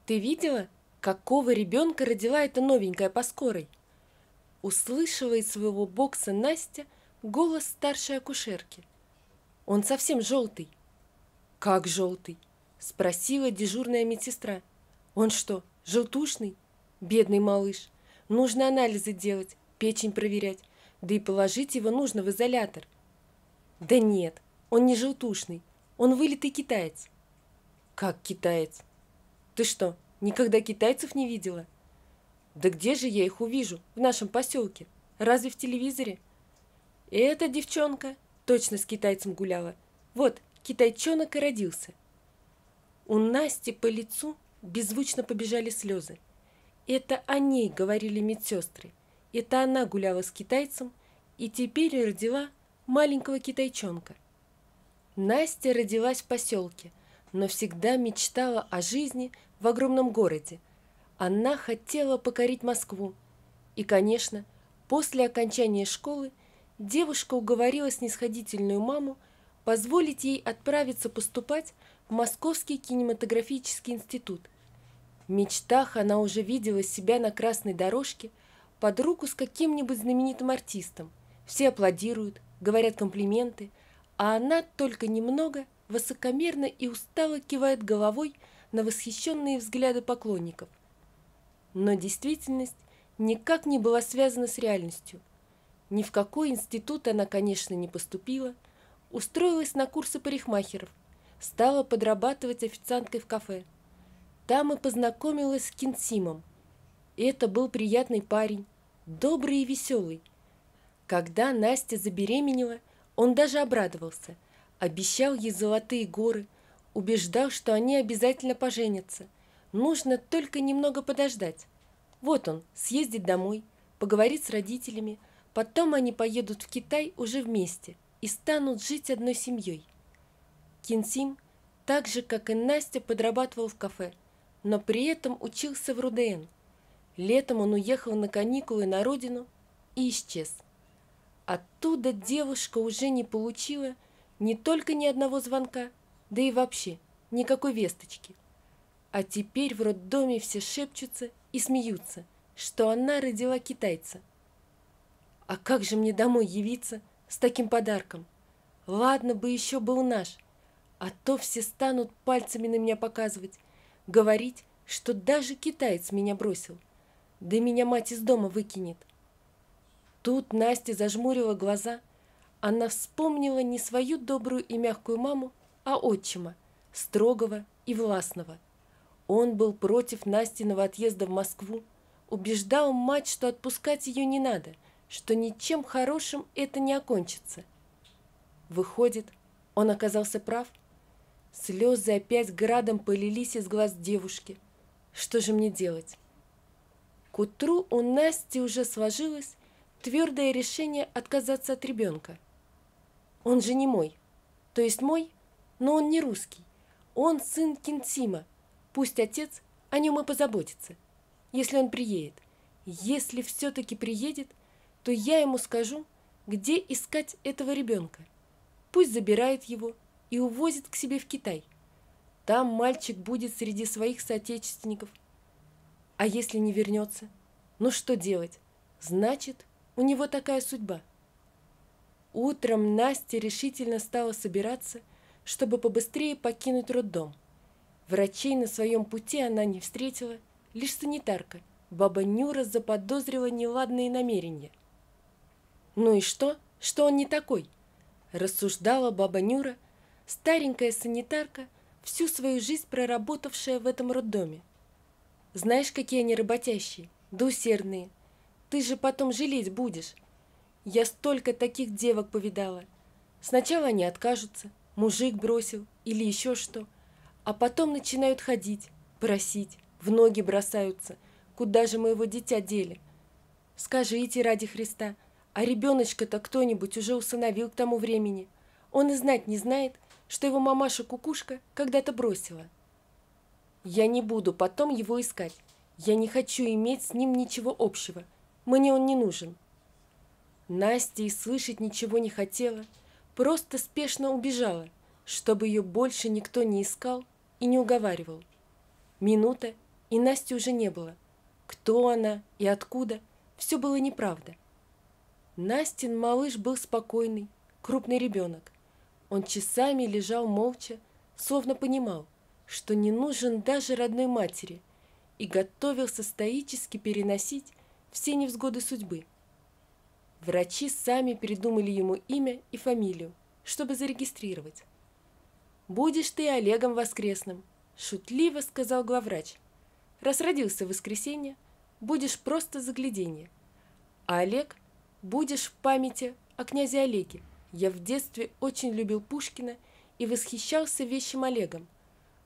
Ты видела, какого ребенка родила эта новенькая по скорой? Услышала из своего бокса Настя голос старшей акушерки. Он совсем желтый. Как желтый? Спросила дежурная медсестра. Он что, желтушный? Бедный малыш. Нужно анализы делать, печень проверять, да и положить его нужно в изолятор. Да нет, он не желтушный, он вылитый китаец. Как китаец? Ты что, никогда китайцев не видела? Да где же я их увижу в нашем поселке? Разве в телевизоре? Эта девчонка точно с китайцем гуляла. Вот, китайчонок и родился. У Насти по лицу беззвучно побежали слезы. Это о ней говорили медсестры. Это она гуляла с китайцем и теперь родила маленького китайчонка. Настя родилась в поселке, но всегда мечтала о жизни в огромном городе. Она хотела покорить Москву. И, конечно, после окончания школы девушка уговорила снисходительную маму позволить ей отправиться поступать в Московский кинематографический институт. В мечтах она уже видела себя на красной дорожке под руку с каким-нибудь знаменитым артистом. Все аплодируют, говорят комплименты, а она только немного высокомерно и устало кивает головой на восхищенные взгляды поклонников. Но действительность никак не была связана с реальностью. Ни в какой институт она, конечно, не поступила, устроилась на курсы парикмахеров, стала подрабатывать официанткой в кафе. Там и познакомилась с Кинсимом. Это был приятный парень, добрый и веселый. Когда Настя забеременела, он даже обрадовался, обещал ей золотые горы, убеждал, что они обязательно поженятся. Нужно только немного подождать. Вот он, съездит домой, поговорит с родителями, потом они поедут в Китай уже вместе и станут жить одной семьей. Кинсим, так же, как и Настя, подрабатывал в кафе, но при этом учился в РУДН. Летом он уехал на каникулы на родину и исчез. Оттуда девушка уже не получила не только ни одного звонка, да и вообще никакой весточки. А теперь в роддоме все шепчутся и смеются, что она родила китайца. А как же мне домой явиться с таким подарком? Ладно бы еще был наш, а то все станут пальцами на меня показывать, говорить, что даже китаец меня бросил, да меня мать из дома выкинет. Тут Настя зажмурила глаза. Она вспомнила не свою добрую и мягкую маму, а отчима, строгого и властного. Он был против Настиного отъезда в Москву, убеждал мать, что отпускать ее не надо, что ничем хорошим это не окончится. Выходит, он оказался прав. Слезы опять градом полились из глаз девушки. Что же мне делать? К утру у Насти уже сложилось твердое решение отказаться от ребенка. Он же не мой. То есть мой, но он не русский. Он сын Кинсима. Пусть отец о нем и позаботится, если он приедет. Если все-таки приедет, то я ему скажу, где искать этого ребенка. Пусть забирает его и увозит к себе в Китай. Там мальчик будет среди своих соотечественников. А если не вернется? Ну что делать? Значит, у него такая судьба. Утром Настя решительно стала собираться, чтобы побыстрее покинуть роддом. Врачей на своем пути она не встретила, лишь санитарка. Баба Нюра заподозрила неладные намерения. «Ну и что он не такой?» – рассуждала баба Нюра, старенькая санитарка, всю свою жизнь проработавшая в этом роддоме. «Знаешь, какие они работящие, да усердные. Ты же потом жалеть будешь. Я столько таких девок повидала. Сначала они откажутся, мужик бросил или еще что, а потом начинают ходить, просить, в ноги бросаются. Куда же моего дитя дели? Скажите ради Христа, а ребеночка-то кто-нибудь уже усыновил к тому времени? Он и знать не знает, что его мамаша-кукушка когда-то бросила. Я не буду потом его искать. Я не хочу иметь с ним ничего общего. Мне он не нужен». Настя и слышать ничего не хотела, просто спешно убежала, чтобы ее больше никто не искал и не уговаривал. Минута, и Насти уже не было. Кто она и откуда, все было неправда. Настин малыш был спокойный, крупный ребенок. Он часами лежал молча, словно понимал, что не нужен даже родной матери, и готовился стоически переносить все невзгоды судьбы. Врачи сами придумали ему имя и фамилию, чтобы зарегистрировать. «Будешь ты Олегом Воскресным», – шутливо сказал главврач. «Раз родился в воскресенье, будешь просто загляденье. А Олег будешь в памяти о князе Олеге. Я в детстве очень любил Пушкина и восхищался вещим Олегом.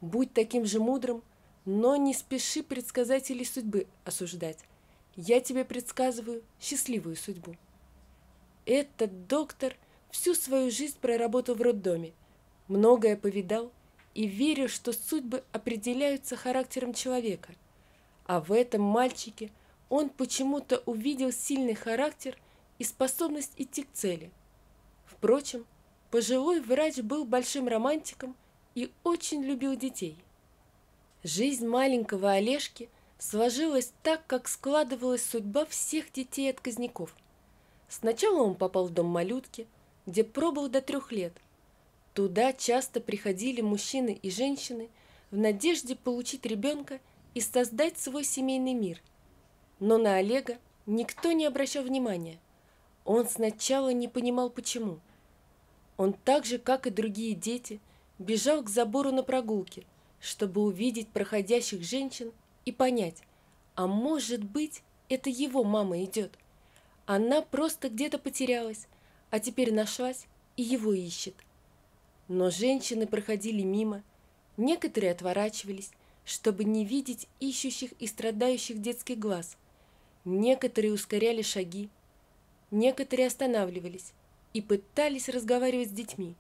Будь таким же мудрым, но не спеши предсказателей судьбы осуждать. Я тебе предсказываю счастливую судьбу». Этот доктор всю свою жизнь проработал в роддоме, многое повидал и верил, что судьбы определяются характером человека. А в этом мальчике он почему-то увидел сильный характер и способность идти к цели. Впрочем, пожилой врач был большим романтиком и очень любил детей. Жизнь маленького Олежки сложилась так, как складывалась судьба всех детей-отказников. Сначала он попал в дом малютки, где пробыл до 3 лет. Туда часто приходили мужчины и женщины в надежде получить ребенка и создать свой семейный мир. Но на Олега никто не обращал внимания. Он сначала не понимал, почему. Он так же, как и другие дети, бежал к забору на прогулке, чтобы увидеть проходящих женщин и понять, а может быть, это его мама идет. Она просто где-то потерялась, а теперь нашлась и его ищет. Но женщины проходили мимо, некоторые отворачивались, чтобы не видеть ищущих и страдающих детских глаз. Некоторые ускоряли шаги, некоторые останавливались и пытались разговаривать с детьми,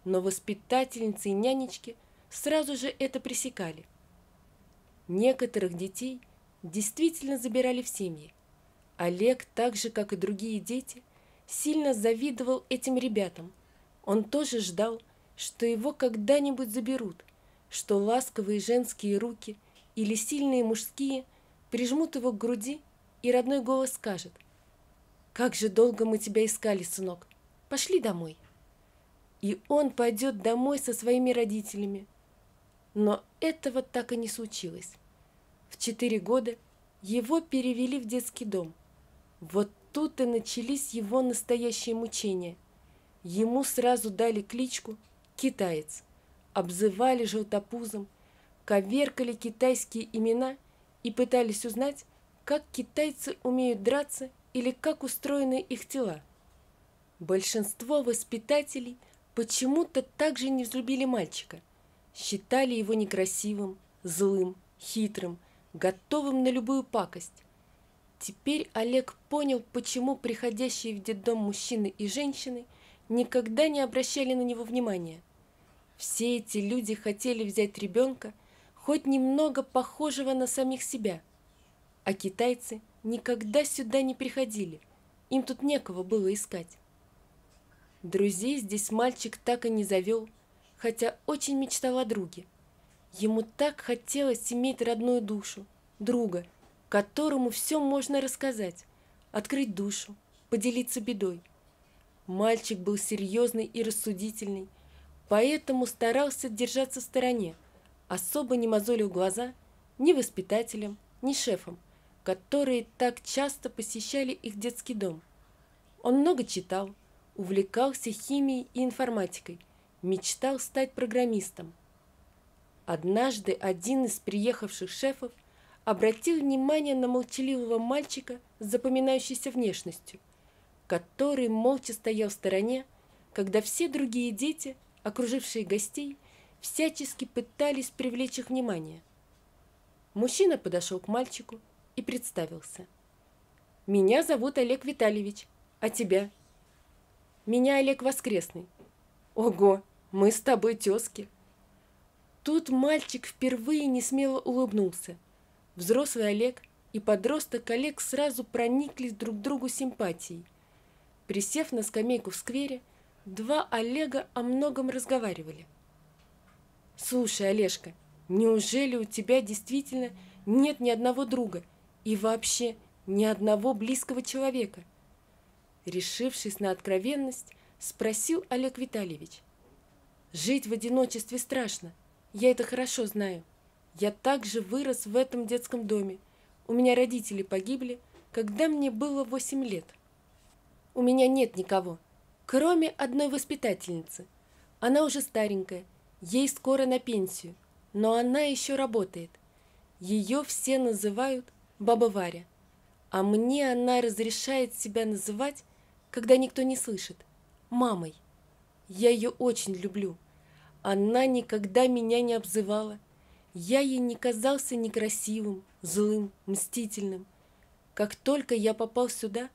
но воспитательницы и нянечки сразу же это пресекали. Некоторых детей действительно забирали в семьи. Олег, так же, как и другие дети, сильно завидовал этим ребятам. Он тоже ждал, что его когда-нибудь заберут, что ласковые женские руки или сильные мужские прижмут его к груди, и родной голос скажет: «Как же долго мы тебя искали, сынок, пошли домой». И он пойдет домой со своими родителями. Но этого так и не случилось. В 4 года его перевели в детский дом. Вот тут и начались его настоящие мучения. Ему сразу дали кличку «Китаец», обзывали желтопузом, коверкали китайские имена и пытались узнать, как китайцы умеют драться или как устроены их тела. Большинство воспитателей почему-то также не взлюбили мальчика, считали его некрасивым, злым, хитрым, готовым на любую пакость. Теперь Олег понял, почему приходящие в детдом мужчины и женщины никогда не обращали на него внимания. Все эти люди хотели взять ребенка, хоть немного похожего на самих себя, а китайцы никогда сюда не приходили, им тут некого было искать. Друзей здесь мальчик так и не завел, хотя очень мечтал о друге. Ему так хотелось иметь родную душу, друга, которому все можно рассказать, открыть душу, поделиться бедой. Мальчик был серьезный и рассудительный, поэтому старался держаться в стороне, особо не мозолил глаза ни воспитателям, ни шефам, которые так часто посещали их детский дом. Он много читал, увлекался химией и информатикой, мечтал стать программистом. Однажды один из приехавших шефов обратил внимание на молчаливого мальчика с запоминающейся внешностью, который молча стоял в стороне, когда все другие дети, окружившие гостей, всячески пытались привлечь их внимание. Мужчина подошел к мальчику и представился. «Меня зовут Олег Витальевич, а тебя?» «Меня Олег Воскресный». «Ого, мы с тобой тезки». Тут мальчик впервые несмело улыбнулся. Взрослый Олег и подросток Олег сразу прониклись друг к другу симпатией. Присев на скамейку в сквере, два Олега о многом разговаривали. «Слушай, Олежка, Неужели у тебя действительно нет ни одного друга и вообще ни одного близкого человека? Решившись на откровенность, спросил Олег Витальевич. Жить в одиночестве страшно, я это хорошо знаю. Я также вырос в этом детском доме. У меня родители погибли, когда мне было 8 лет. У меня нет никого, кроме одной воспитательницы. Она уже старенькая, ей скоро на пенсию, но она еще работает. Ее все называют Баба Варя, а мне она разрешает себя называть, когда никто не слышит, мамой. Я ее очень люблю. Она никогда меня не обзывала. Я ей не казался некрасивым, злым, мстительным. Как только я попал сюда,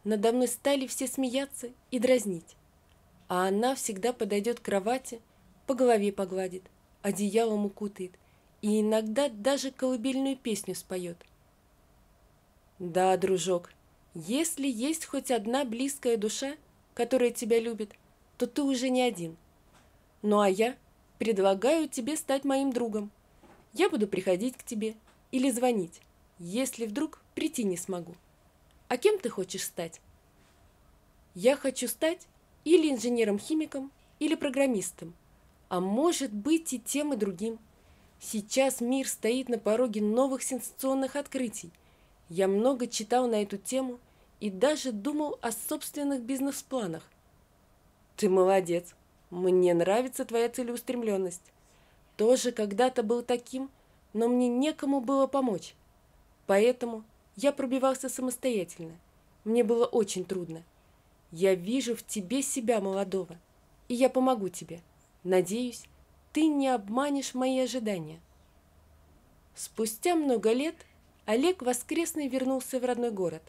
надо мной стали все смеяться и дразнить. А она всегда подойдет к кровати, по голове погладит, одеялом укутает и иногда даже колыбельную песню споет. Да, дружок, если есть хоть одна близкая душа, которая тебя любит, то ты уже не один. Ну а я предлагаю тебе стать моим другом. Я буду приходить к тебе или звонить, если вдруг прийти не смогу. А кем ты хочешь стать? Я хочу стать или инженером-химиком, или программистом, а может быть и тем, и другим. Сейчас мир стоит на пороге новых сенсационных открытий. Я много читал на эту тему и даже думал о собственных бизнес-планах. Ты молодец, мне нравится твоя целеустремленность. Тоже когда-то был таким, но мне некому было помочь. Поэтому я пробивался самостоятельно. Мне было очень трудно. Я вижу в тебе себя молодого, и я помогу тебе. Надеюсь, ты не обманешь мои ожидания. Спустя много лет Олег Воскресный вернулся в родной город.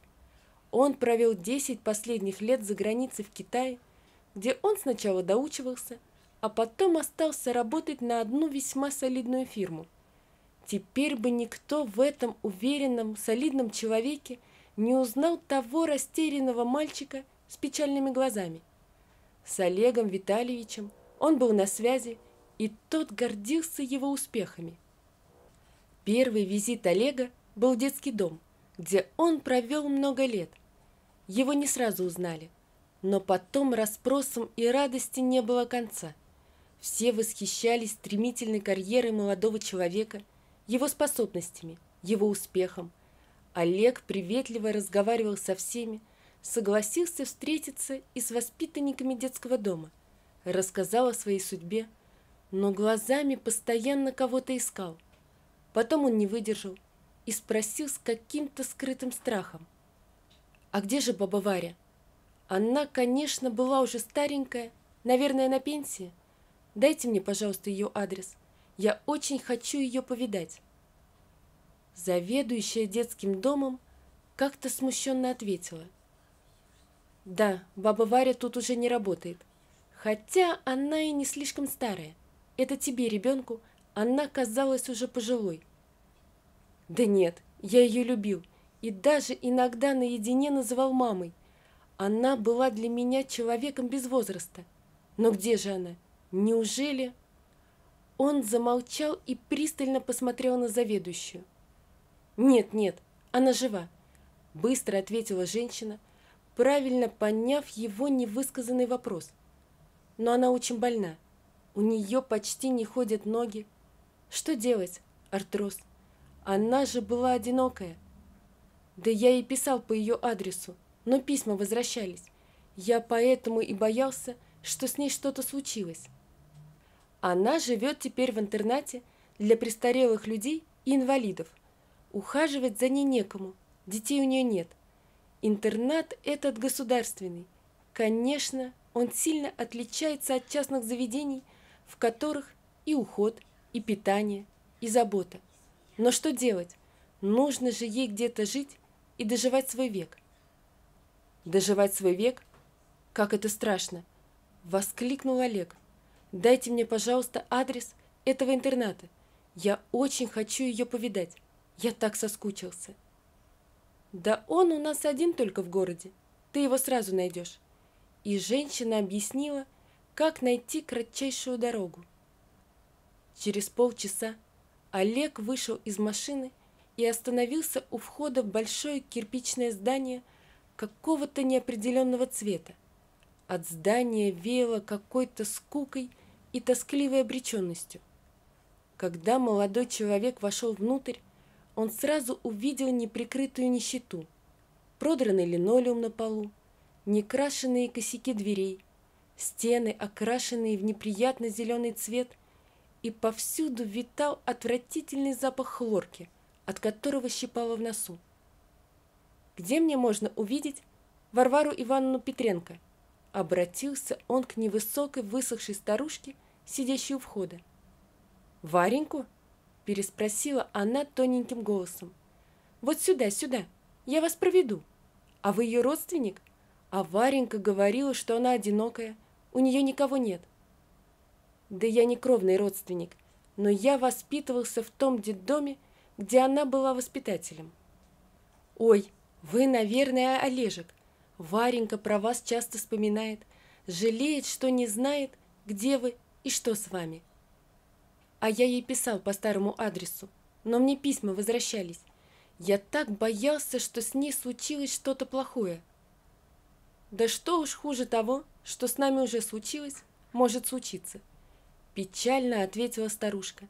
Он провел 10 последних лет за границей в Китае, где он сначала доучивался, а потом остался работать на одну весьма солидную фирму. Теперь бы никто в этом уверенном, солидном человеке не узнал того растерянного мальчика с печальными глазами. С Олегом Витальевичем он был на связи, и тот гордился его успехами. Первый визит Олега был в детский дом, где он провел много лет. Его не сразу узнали, но потом расспросам и радости не было конца. Все восхищались стремительной карьерой молодого человека, его способностями, его успехом. Олег приветливо разговаривал со всеми, согласился встретиться и с воспитанниками детского дома, рассказал о своей судьбе, но глазами постоянно кого-то искал. Потом он не выдержал и спросил с каким-то скрытым страхом: «А где же баба Варя? Она, конечно, была уже старенькая, наверное, на пенсии. Дайте мне, пожалуйста, ее адрес. Я очень хочу ее повидать». Заведующая детским домом как-то смущенно ответила: «Да, баба Варя тут уже не работает. Хотя она и не слишком старая. Это тебе, ребенку, она казалась уже пожилой». «Да нет, я ее любил и даже иногда наедине называл мамой. Она была для меня человеком без возраста. Но где же она? Неужели...» Он замолчал и пристально посмотрел на заведующую. «Нет, нет, она жива», — быстро ответила женщина, правильно поняв его невысказанный вопрос. «Но она очень больна. У нее почти не ходят ноги. Что делать? Артроз. Она же была одинокая. Да я ей писал по ее адресу, но письма возвращались. Я поэтому и боялся, что с ней что-то случилось. Она живет теперь в интернате для престарелых людей и инвалидов. Ухаживать за ней некому, детей у нее нет. Интернат этот государственный. Конечно, он сильно отличается от частных заведений, в которых и уход, и питание, и забота. Но что делать? Нужно же ей где-то жить и доживать свой век». «Доживать свой век? Как это страшно!» — воскликнул Олег. «Дайте мне, пожалуйста, адрес этого интерната. Я очень хочу ее повидать. Я так соскучился». «Да он у нас один только в городе. Ты его сразу найдешь». И женщина объяснила, как найти кратчайшую дорогу. Через полчаса Олег вышел из машины и остановился у входа в большое кирпичное здание какого-то неопределенного цвета. От здания веяло какой-то скукой и тоскливой обреченностью. Когда молодой человек вошел внутрь, он сразу увидел неприкрытую нищету, продранный линолеум на полу, некрашенные косяки дверей, стены, окрашенные в неприятно зеленый цвет, и повсюду витал отвратительный запах хлорки, от которого щипало в носу. «Где мне можно увидеть Варвару Ивановну Петренко?» Обратился он к невысокой высохшей старушке, сидящей у входа. «Вареньку?» – переспросила она тоненьким голосом. «Вот сюда, сюда, я вас проведу. А вы ее родственник?» А Варенька говорила, что она одинокая, у нее никого нет. «Да я не кровный родственник, но я воспитывался в том детдоме, где она была воспитателем». «Ой, вы, наверное, Олежек. Варенька про вас часто вспоминает, жалеет, что не знает, где вы и что с вами». А я ей писал по старому адресу, но мне письма возвращались. Я так боялся, что с ней случилось что-то плохое. «Да что уж хуже того, что с нами уже случилось, может случиться», печально ответила старушка.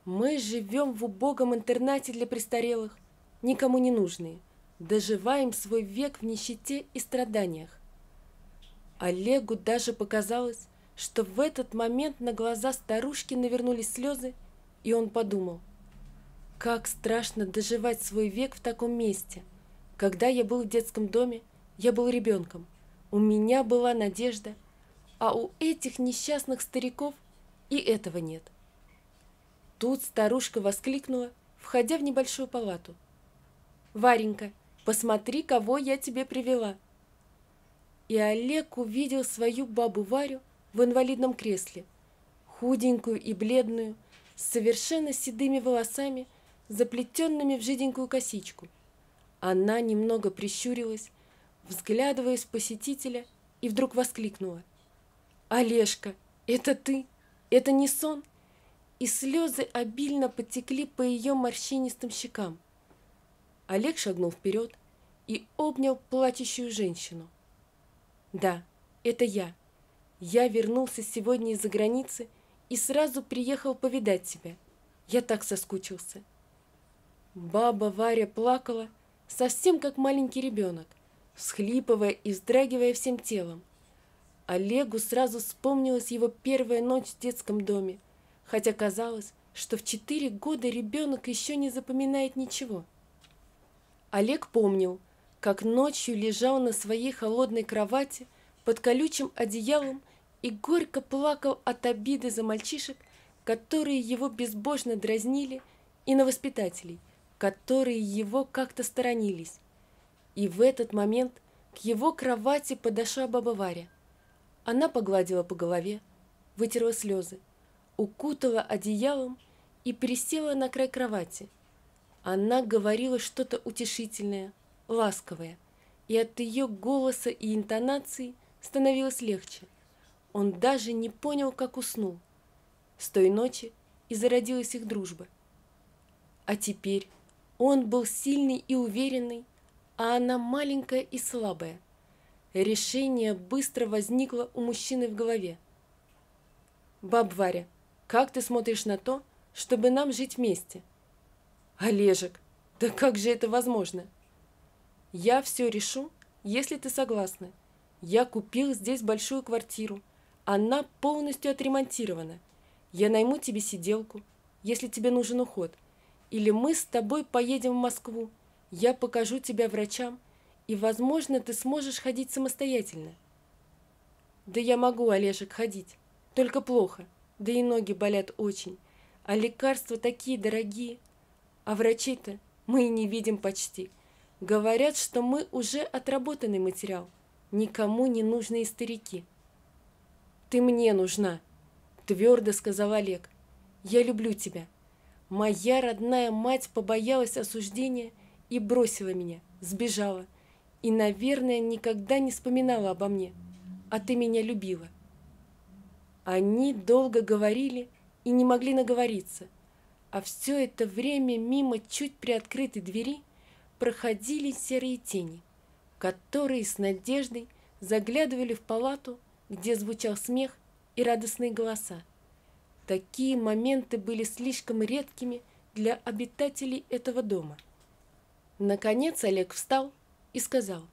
«Мы живем в убогом интернате для престарелых, никому не нужные, доживаем свой век в нищете и страданиях». Олегу даже показалось, что в этот момент на глаза старушки навернулись слезы, и он подумал: как страшно доживать свой век в таком месте. Когда я был в детском доме, я был ребенком, у меня была надежда, а у этих несчастных стариков и этого нет. Тут старушка воскликнула, входя в небольшую палату: «Варенька, посмотри, кого я тебе привела!» И Олег увидел свою бабу Варю в инвалидном кресле, худенькую и бледную, с совершенно седыми волосами, заплетенными в жиденькую косичку. Она немного прищурилась, взглядываясь в посетителя, и вдруг воскликнула: «Олежка, это ты? Это не сон?» И слезы обильно потекли по ее морщинистым щекам. Олег шагнул вперед и обнял плачущую женщину. «Да, это я. Я вернулся сегодня из-за границы и сразу приехал повидать тебя. Я так соскучился». Баба Варя плакала, совсем как маленький ребенок, всхлипывая и вздрагивая всем телом. Олегу сразу вспомнилась его первая ночь в детском доме, хотя казалось, что в 4 года ребенок еще не запоминает ничего. Олег помнил, как ночью лежал на своей холодной кровати под колючим одеялом и горько плакал от обиды за мальчишек, которые его безбожно дразнили, и на воспитателей, которые его как-то сторонились. И в этот момент к его кровати подошла баба Варя. Она погладила по голове, вытерла слезы, укутала одеялом и присела на край кровати. Она говорила что-то утешительное, ласковое, и от ее голоса и интонации становилось легче. Он даже не понял, как уснул. С той ночи и зародилась их дружба. А теперь он был сильный и уверенный, а она маленькая и слабая. Решение быстро возникло у мужчины в голове. «Баб Варя, как ты смотришь на то, чтобы нам жить вместе?» «Олежек, да как же это возможно?» «Я все решу, если ты согласна. Я купил здесь большую квартиру. Она полностью отремонтирована. Я найму тебе сиделку, если тебе нужен уход. Или мы с тобой поедем в Москву. Я покажу тебя врачам, и, возможно, ты сможешь ходить самостоятельно». «Да я могу, Олежек, ходить. Только плохо. Да и ноги болят очень. А лекарства такие дорогие. А врачей-то мы и не видим почти. Говорят, что мы уже отработанный материал. Никому не нужные старики». «Ты мне нужна», — твердо сказал Олег. «Я люблю тебя. Моя родная мать побоялась осуждения и бросила меня, сбежала. И, наверное, никогда не вспоминала обо мне. А ты меня любила». Они долго говорили и не могли наговориться. А все это время мимо чуть приоткрытой двери проходили серые тени, которые с надеждой заглядывали в палату, где звучал смех и радостные голоса. Такие моменты были слишком редкими для обитателей этого дома. Наконец Олег встал и сказал: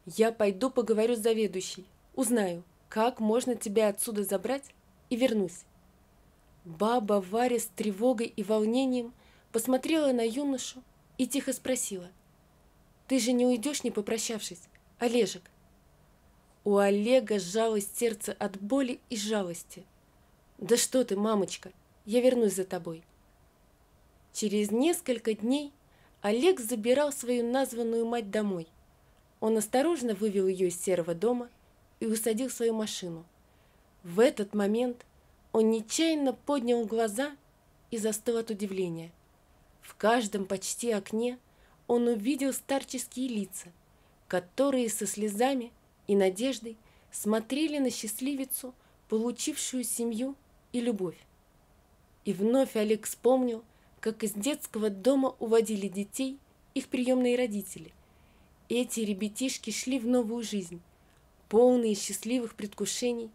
«Я пойду поговорю с заведующей, узнаю, как можно тебя отсюда забрать, и вернусь». Баба Варя с тревогой и волнением посмотрела на юношу и тихо спросила: «Ты же не уйдешь, не попрощавшись, Олежек?» У Олега сжалось сердце от боли и жалости. «Да что ты, мамочка, я вернусь за тобой». Через несколько дней Олег забирал свою названную мать домой. Он осторожно вывел ее из серого дома и усадил в свою машину. В этот момент он нечаянно поднял глаза и застыл от удивления. В каждом почти окне он увидел старческие лица, которые со слезами и надеждой смотрели на счастливицу, получившую семью и любовь. И вновь Олег вспомнил, как из детского дома уводили детей их приемные родители. Эти ребятишки шли в новую жизнь, полные счастливых предвкушений,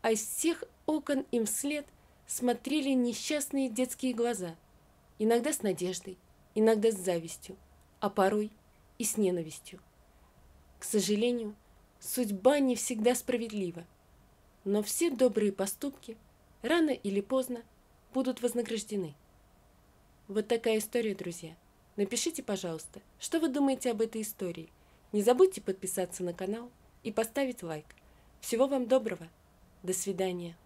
а из всех окон им вслед смотрели несчастные детские глаза, иногда с надеждой, иногда с завистью, а порой и с ненавистью. К сожалению, судьба не всегда справедлива, но все добрые поступки рано или поздно будут вознаграждены. Вот такая история, друзья. Напишите, пожалуйста, что вы думаете об этой истории. Не забудьте подписаться на канал и поставить лайк. Всего вам доброго. До свидания.